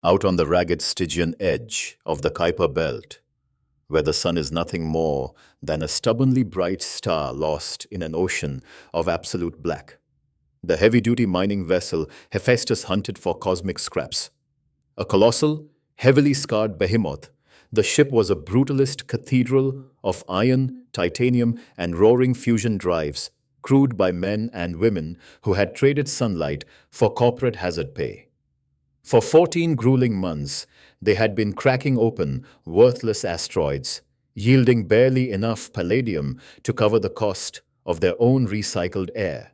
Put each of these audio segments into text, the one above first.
Out on the ragged Stygian edge of the Kuiper Belt, where the sun is nothing more than a stubbornly bright star lost in an ocean of absolute black, the heavy-duty mining vessel Hephaestus hunted for cosmic scraps. A colossal, heavily scarred behemoth, the ship was a brutalist cathedral of iron, titanium, and roaring fusion drives, crewed by men and women who had traded sunlight for corporate hazard pay. For 14 grueling months, they had been cracking open worthless asteroids, yielding barely enough palladium to cover the cost of their own recycled air.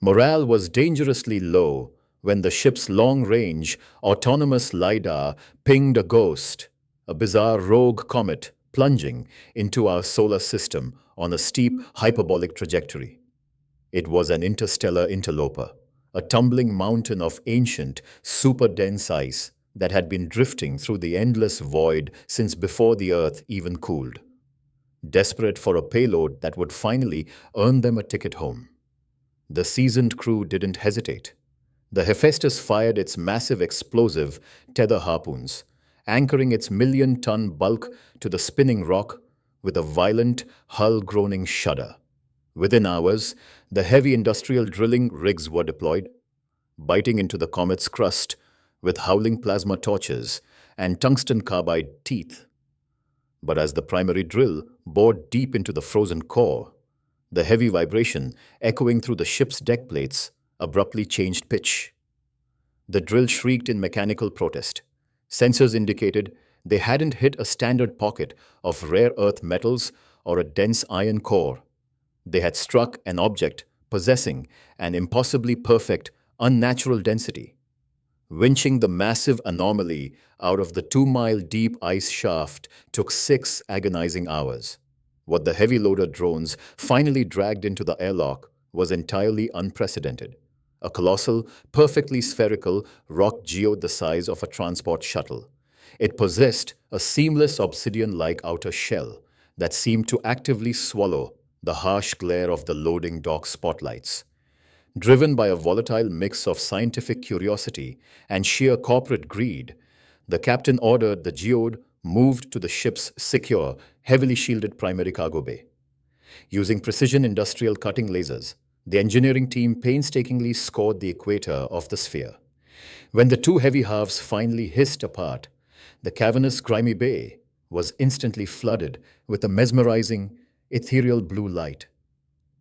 Morale was dangerously low when the ship's long-range, autonomous LiDAR pinged a ghost, a bizarre rogue comet plunging into our solar system on a steep, hyperbolic trajectory. It was an interstellar interloper, a tumbling mountain of ancient, super-dense ice that had been drifting through the endless void since before the Earth even cooled, desperate for a payload that would finally earn them a ticket home. The seasoned crew didn't hesitate. The Hephaestus fired its massive explosive tether harpoons, anchoring its million-ton bulk to the spinning rock with a violent, hull-groaning shudder. Within hours, the heavy industrial drilling rigs were deployed, biting into the comet's crust with howling plasma torches and tungsten carbide teeth. But as the primary drill bored deep into the frozen core, the heavy vibration echoing through the ship's deck plates abruptly changed pitch. The drill shrieked in mechanical protest. Sensors indicated they hadn't hit a standard pocket of rare earth metals or a dense iron core. They had struck an object possessing an impossibly perfect, unnatural density. Winching the massive anomaly out of the 2-mile deep ice shaft took 6 agonizing hours. What the heavy loader drones finally dragged into the airlock was entirely unprecedented. A colossal, perfectly spherical rock geode the size of a transport shuttle. It possessed a seamless obsidian-like outer shell that seemed to actively swallow the harsh glare of the loading dock spotlights. Driven by a volatile mix of scientific curiosity and sheer corporate greed, the captain ordered the geode moved to the ship's secure, heavily shielded primary cargo bay. Using precision industrial cutting lasers, the engineering team painstakingly scored the equator of the sphere. When the two heavy halves finally hissed apart, the cavernous, grimy bay was instantly flooded with a mesmerizing, ethereal blue light.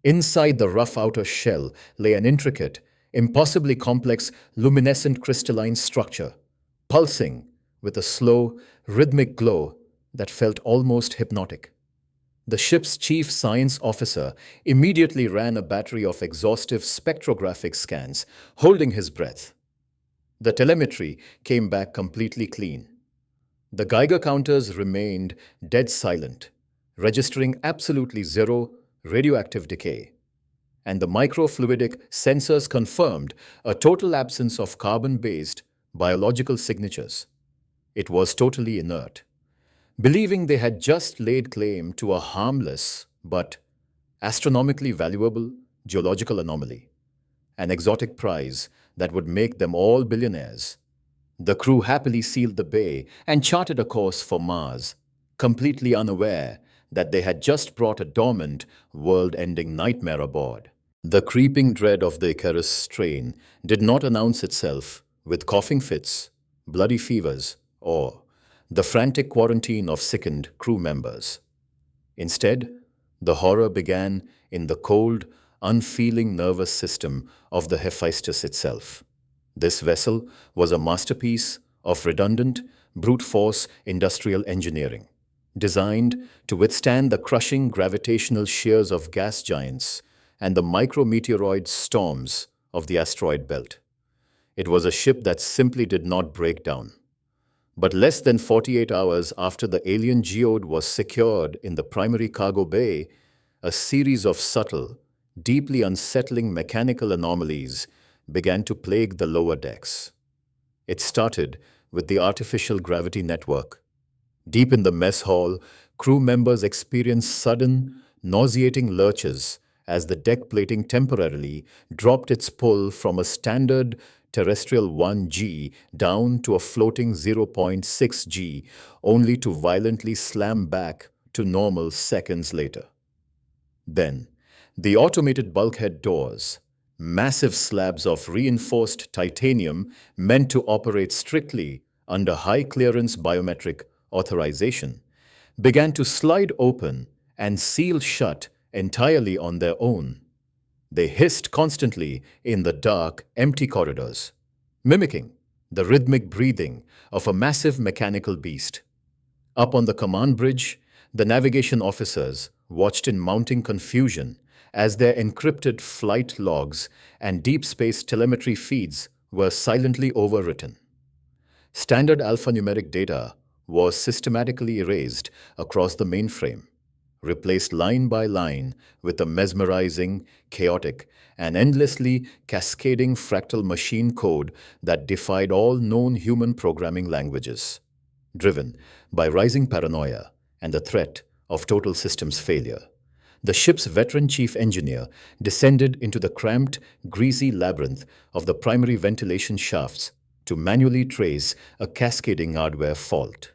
Inside the rough outer shell lay an intricate, impossibly complex, luminescent crystalline structure, pulsing with a slow, rhythmic glow that felt almost hypnotic. The ship's chief science officer immediately ran a battery of exhaustive spectrographic scans, holding his breath. The telemetry came back completely clean. The Geiger counters remained dead silent, registering absolutely zero radioactive decay. And the microfluidic sensors confirmed a total absence of carbon-based biological signatures. It was totally inert. Believing they had just laid claim to a harmless but astronomically valuable geological anomaly, an exotic prize that would make them all billionaires. The crew happily sealed the bay and charted a course for Mars, completely unaware that they had just brought a dormant, world-ending nightmare aboard. The creeping dread of the Icarus strain did not announce itself with coughing fits, bloody fevers, or the frantic quarantine of sickened crew members. Instead, the horror began in the cold, unfeeling nervous system of the Hephaestus itself. This vessel was a masterpiece of redundant, brute force industrial engineering, designed to withstand the crushing gravitational shears of gas giants and the micrometeoroid storms of the asteroid belt. It was a ship that simply did not break down. But less than 48 hours after the alien geode was secured in the primary cargo bay, a series of subtle, deeply unsettling mechanical anomalies began to plague the lower decks. It started with the artificial gravity network. Deep in the mess hall, crew members experienced sudden, nauseating lurches as the deck plating temporarily dropped its pull from a standard terrestrial 1G down to a floating 0.6G, only to violently slam back to normal seconds later. Then, the automated bulkhead doors, massive slabs of reinforced titanium meant to operate strictly under high-clearance biometric authorization, began to slide open and seal shut entirely on their own. They hissed constantly in the dark, empty corridors, mimicking the rhythmic breathing of a massive mechanical beast. Up on the command bridge, the navigation officers watched in mounting confusion as their encrypted flight logs and deep space telemetry feeds were silently overwritten. Standard alphanumeric data was systematically erased across the mainframe, replaced line by line with a mesmerizing, chaotic, and endlessly cascading fractal machine code that defied all known human programming languages, driven by rising paranoia and the threat of total systems failure. The ship's veteran chief engineer descended into the cramped, greasy labyrinth of the primary ventilation shafts to manually trace a cascading hardware fault.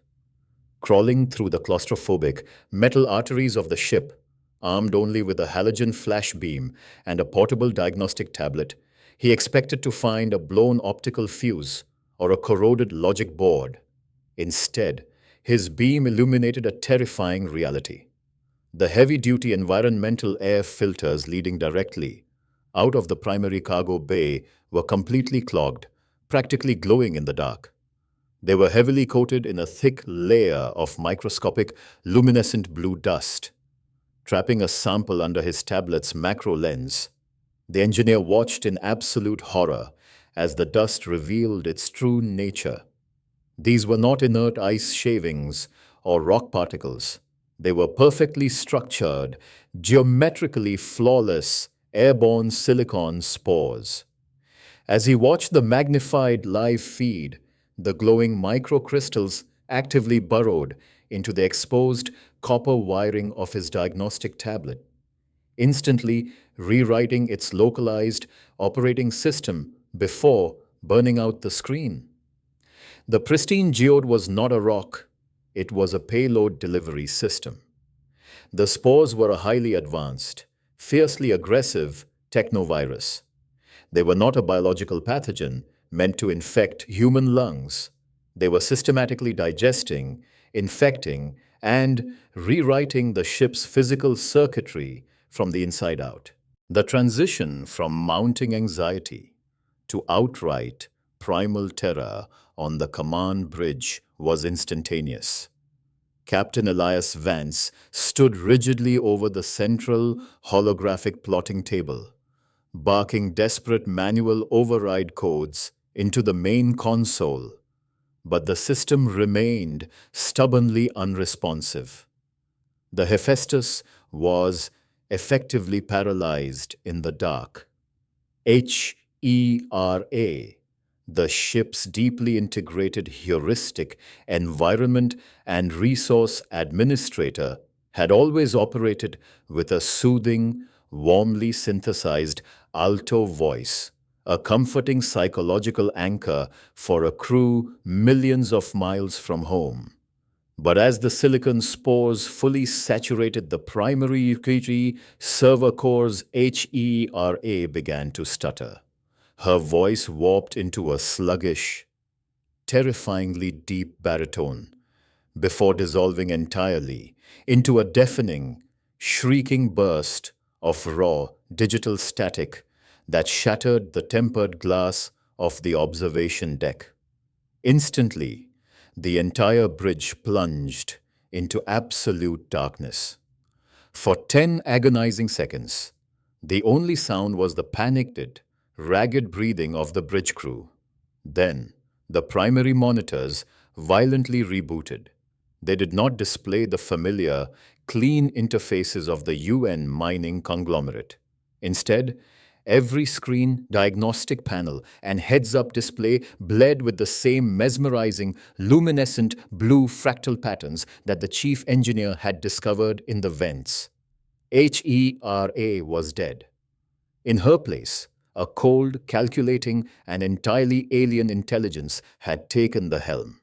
Crawling through the claustrophobic metal arteries of the ship, armed only with a halogen flash beam and a portable diagnostic tablet, he expected to find a blown optical fuse or a corroded logic board. Instead, his beam illuminated a terrifying reality. The heavy-duty environmental air filters leading directly out of the primary cargo bay were completely clogged, practically glowing in the dark. They were heavily coated in a thick layer of microscopic, luminescent blue dust. Trapping a sample under his tablet's macro lens, the engineer watched in absolute horror as the dust revealed its true nature. These were not inert ice shavings or rock particles. They were perfectly structured, geometrically flawless, airborne silicon spores. As he watched the magnified live feed, the glowing microcrystals actively burrowed into the exposed copper wiring of his diagnostic tablet, instantly rewriting its localized operating system before burning out the screen. The pristine geode was not a rock, it was a payload delivery system. The spores were a highly advanced, fiercely aggressive technovirus. They were not a biological pathogen meant to infect human lungs. They were systematically digesting, infecting, and rewriting the ship's physical circuitry from the inside out. The transition from mounting anxiety to outright primal terror on the command bridge was instantaneous. Captain Elias Vance stood rigidly over the central holographic plotting table, barking desperate manual override codes into the main console, but the system remained stubbornly unresponsive. The Hephaestus was effectively paralyzed in the dark. HERA, the ship's deeply integrated heuristic, environment, and resource administrator, had always operated with a soothing, warmly synthesized alto voice, a comforting psychological anchor for a crew millions of miles from home. But as the silicon spores fully saturated the primary Kuiper server core's HERA began to stutter. Her voice warped into a sluggish, terrifyingly deep baritone, before dissolving entirely into a deafening, shrieking burst of raw digital static that shattered the tempered glass of the observation deck. Instantly, the entire bridge plunged into absolute darkness. For 10 agonizing seconds, the only sound was the panicked, ragged breathing of the bridge crew. Then, the primary monitors violently rebooted. They did not display the familiar, clean interfaces of the UN mining conglomerate. Instead, every screen, diagnostic panel, and heads-up display bled with the same mesmerizing, luminescent blue fractal patterns that the chief engineer had discovered in the vents. HERA was dead. In her place, A cold, calculating, and entirely alien intelligence had taken the helm.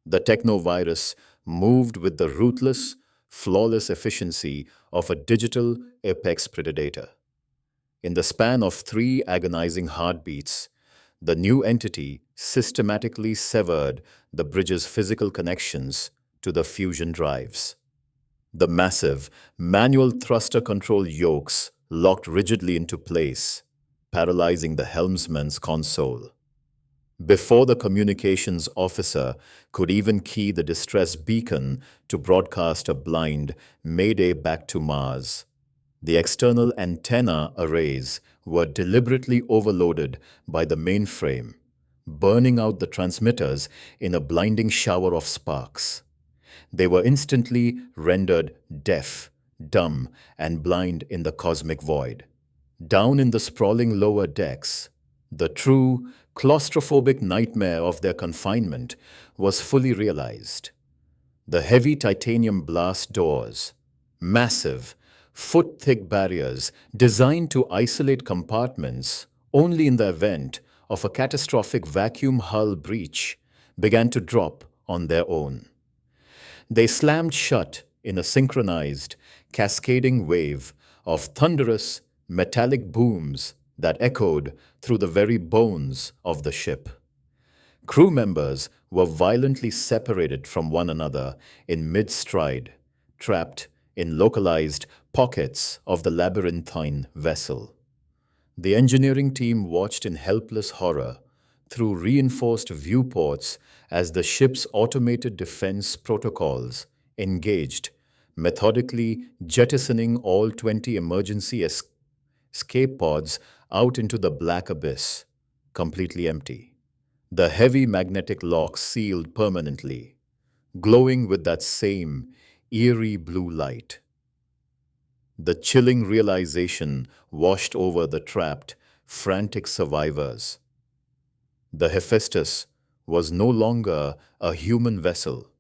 The technovirus moved with the ruthless, flawless efficiency of a digital apex predator. In the span of 3 agonizing heartbeats, the new entity systematically severed the bridge's physical connections to the fusion drives. The massive, manual thruster control yokes locked rigidly into place, paralyzing the helmsman's console. Before the communications officer could even key the distress beacon to broadcast a blind Mayday back to Mars, the external antenna arrays were deliberately overloaded by the mainframe, burning out the transmitters in a blinding shower of sparks. They were instantly rendered deaf, dumb, and blind in the cosmic void. Down in the sprawling lower decks, the true claustrophobic nightmare of their confinement was fully realized. The heavy titanium blast doors, massive, foot-thick barriers designed to isolate compartments only in the event of a catastrophic vacuum hull breach, began to drop on their own. They slammed shut in a synchronized, cascading wave of thunderous, metallic booms that echoed through the very bones of the ship. Crew members were violently separated from one another in mid-stride, trapped in localized pockets of the labyrinthine vessel. The engineering team watched in helpless horror through reinforced viewports as the ship's automated defense protocols engaged, methodically jettisoning all 20 emergency escape pods out into the black abyss, completely empty. The heavy magnetic locks sealed permanently, glowing with that same eerie blue light. The chilling realization washed over the trapped, frantic survivors. The Hephaestus was no longer a human vessel.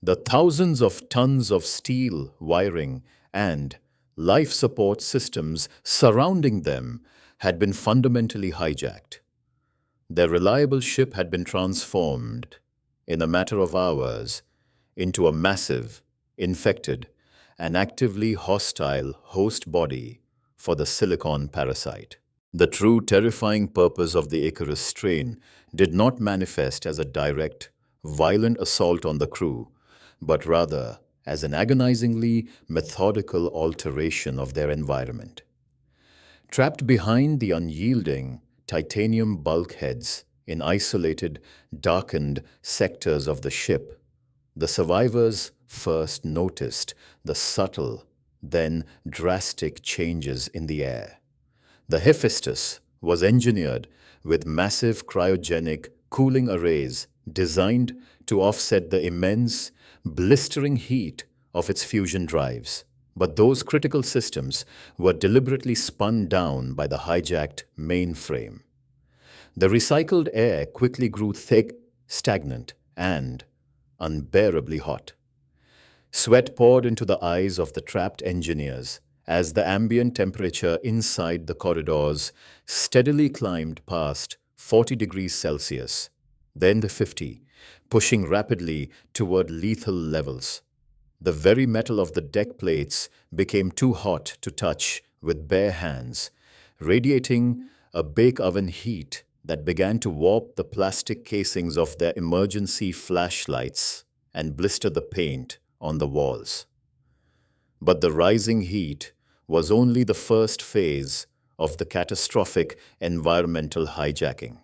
The thousands of tons of steel wiring and life support systems surrounding them had been fundamentally hijacked. Their reliable ship had been transformed, in a matter of hours, into a massive, infected, and actively hostile host body for the silicon parasite. The true terrifying purpose of the Icarus strain did not manifest as a direct, violent assault on the crew, but rather as an agonizingly methodical alteration of their environment. Trapped behind the unyielding titanium bulkheads in isolated, darkened sectors of the ship, the survivors first noticed the subtle, then drastic changes in the air. The Hephaestus was engineered with massive cryogenic cooling arrays designed to offset the immense, blistering heat of its fusion drives. But those critical systems were deliberately spun down by the hijacked mainframe. The recycled air quickly grew thick, stagnant, and unbearably hot. Sweat poured into the eyes of the trapped engineers as the ambient temperature inside the corridors steadily climbed past 40 degrees Celsius, then the 50, pushing rapidly toward lethal levels. The very metal of the deck plates became too hot to touch with bare hands, radiating a bake oven heat that began to warp the plastic casings of their emergency flashlights and blister the paint on the walls. But the rising heat was only the first phase of the catastrophic environmental hijacking.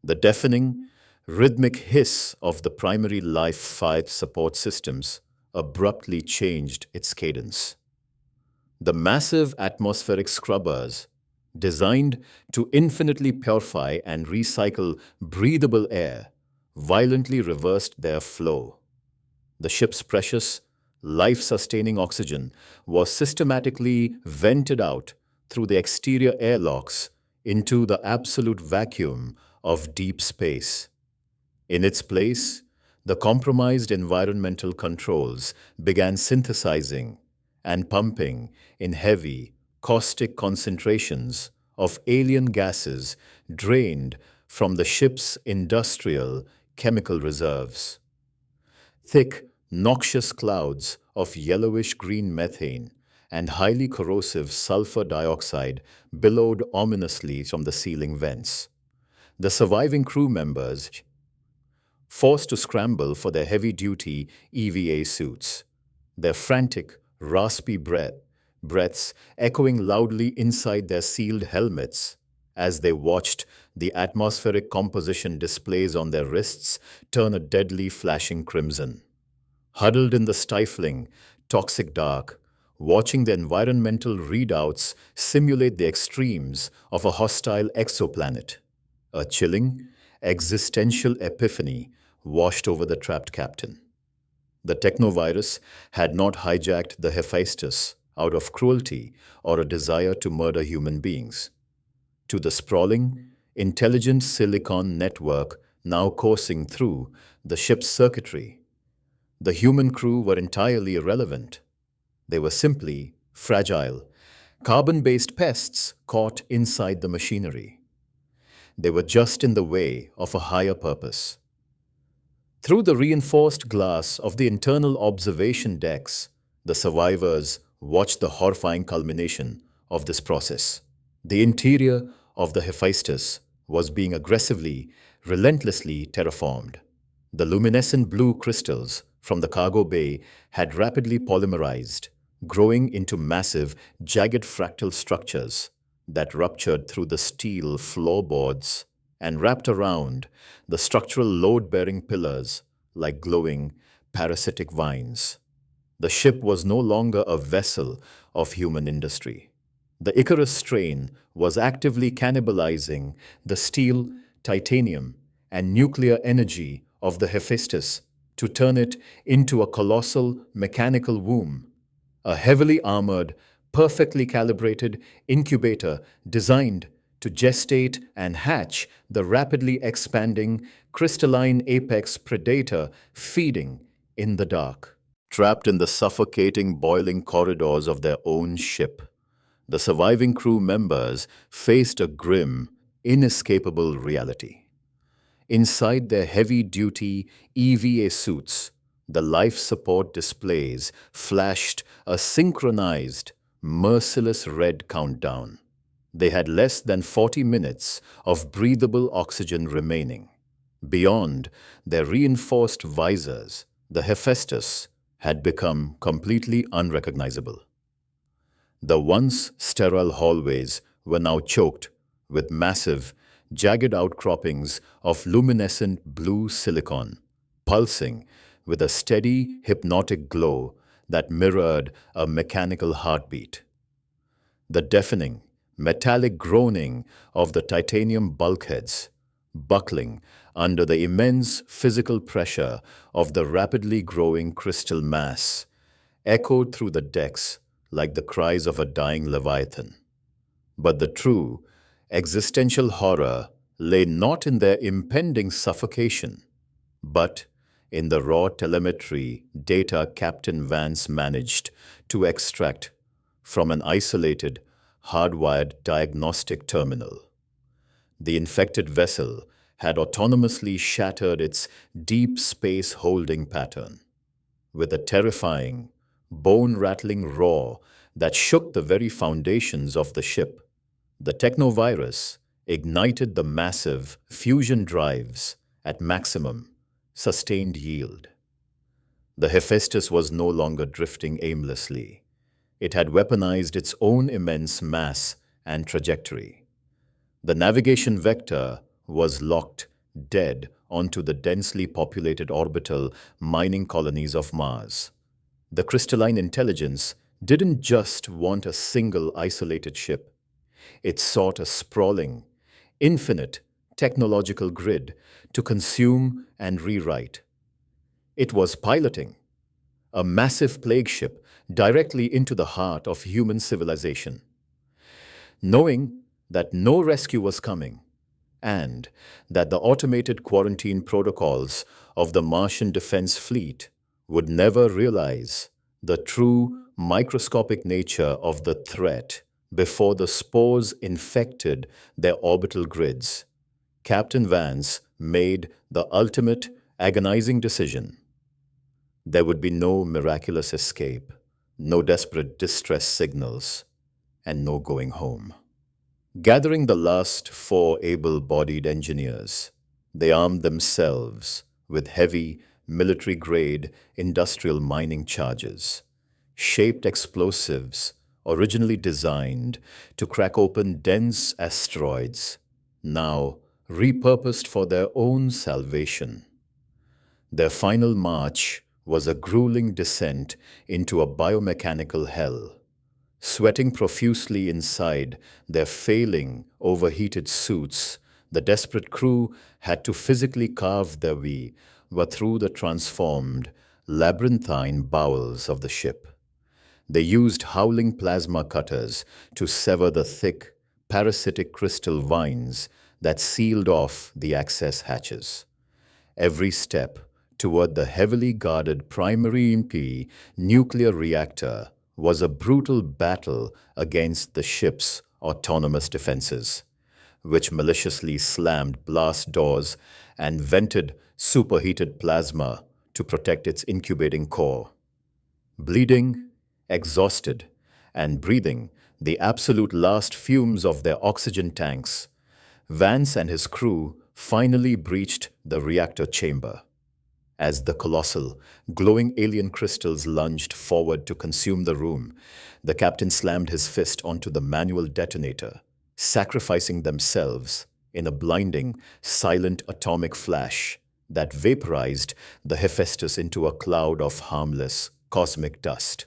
The deafening, rhythmic hiss of the primary life flight support systems abruptly changed its cadence. The massive atmospheric scrubbers, designed to infinitely purify and recycle breathable air, violently reversed their flow. The ship's precious, life-sustaining oxygen was systematically vented out through the exterior airlocks into the absolute vacuum of deep space. In its place, the compromised environmental controls began synthesizing and pumping in heavy, caustic concentrations of alien gases drained from the ship's industrial chemical reserves. Thick, noxious clouds of yellowish-green methane and highly corrosive sulfur dioxide billowed ominously from the ceiling vents. The surviving crew members forced to scramble for their heavy-duty EVA suits, their frantic, raspy breaths echoing loudly inside their sealed helmets as they watched the atmospheric composition displays on their wrists turn a deadly flashing crimson. Huddled in the stifling, toxic dark, watching the environmental readouts simulate the extremes of a hostile exoplanet, a chilling, existential epiphany washed over the trapped captain. The technovirus had not hijacked the Hephaestus out of cruelty or a desire to murder human beings. To the sprawling, intelligent silicon network now coursing through the ship's circuitry, the human crew were entirely irrelevant. They were simply fragile, carbon-based pests caught inside the machinery. They were just in the way of a higher purpose. Through the reinforced glass of the internal observation decks, the survivors watched the horrifying culmination of this process. The interior of the Hephaestus was being aggressively, relentlessly terraformed. The luminescent blue crystals from the cargo bay had rapidly polymerized, growing into massive, jagged fractal structures that ruptured through the steel floorboards and wrapped around the structural load-bearing pillars like glowing, parasitic vines. The ship was no longer a vessel of human industry. The Icarus strain was actively cannibalizing the steel, titanium, and nuclear energy of the Hephaestus to turn it into a colossal mechanical womb, a heavily armored, perfectly calibrated incubator designed to gestate and hatch the rapidly expanding crystalline apex predator feeding in the dark. Trapped in the suffocating, boiling corridors of their own ship, the surviving crew members faced a grim, inescapable reality. Inside their heavy-duty EVA suits, the life support displays flashed a synchronized, merciless red countdown. They had less than 40 minutes of breathable oxygen remaining. Beyond their reinforced visors, the Hephaestus had become completely unrecognizable. The once sterile hallways were now choked with massive, jagged outcroppings of luminescent blue silicon, pulsing with a steady, hypnotic glow that mirrored a mechanical heartbeat. The deafening, metallic groaning of the titanium bulkheads, buckling under the immense physical pressure of the rapidly growing crystal mass, echoed through the decks like the cries of a dying leviathan. But the true, existential horror lay not in their impending suffocation, but in the raw telemetry data Captain Vance managed to extract from an isolated, hardwired diagnostic terminal. The infected vessel had autonomously shattered its deep space holding pattern. With a terrifying, bone-rattling roar that shook the very foundations of the ship, the technovirus ignited the massive fusion drives at maximum sustained yield. The Hephaestus was no longer drifting aimlessly. It had weaponized its own immense mass and trajectory. The navigation vector was locked dead onto the densely populated orbital mining colonies of Mars. The crystalline intelligence didn't just want a single isolated ship. It sought a sprawling, infinite technological grid to consume and rewrite. It was piloting a massive plague ship directly into the heart of human civilization. Knowing that no rescue was coming, and that the automated quarantine protocols of the Martian Defense Fleet would never realize the true microscopic nature of the threat before the spores infected their orbital grids, Captain Vance made the ultimate agonizing decision. There would be no miraculous escape, no desperate distress signals, and no going home. Gathering the last four able-bodied engineers, they armed themselves with heavy, military-grade industrial mining charges, shaped explosives originally designed to crack open dense asteroids, now repurposed for their own salvation. Their final march was a grueling descent into a biomechanical hell. Sweating profusely inside their failing, overheated suits, the desperate crew had to physically carve their way through the transformed, labyrinthine bowels of the ship. They used howling plasma cutters to sever the thick, parasitic crystal vines that sealed off the access hatches. Every step toward the heavily guarded primary MP nuclear reactor was a brutal battle against the ship's autonomous defenses, which maliciously slammed blast doors and vented superheated plasma to protect its incubating core. Bleeding, exhausted, and breathing the absolute last fumes of their oxygen tanks, Vance and his crew finally breached the reactor chamber. As the colossal, glowing alien crystals lunged forward to consume the room, the captain slammed his fist onto the manual detonator, sacrificing themselves in a blinding, silent atomic flash that vaporized the Hephaestus into a cloud of harmless, cosmic dust.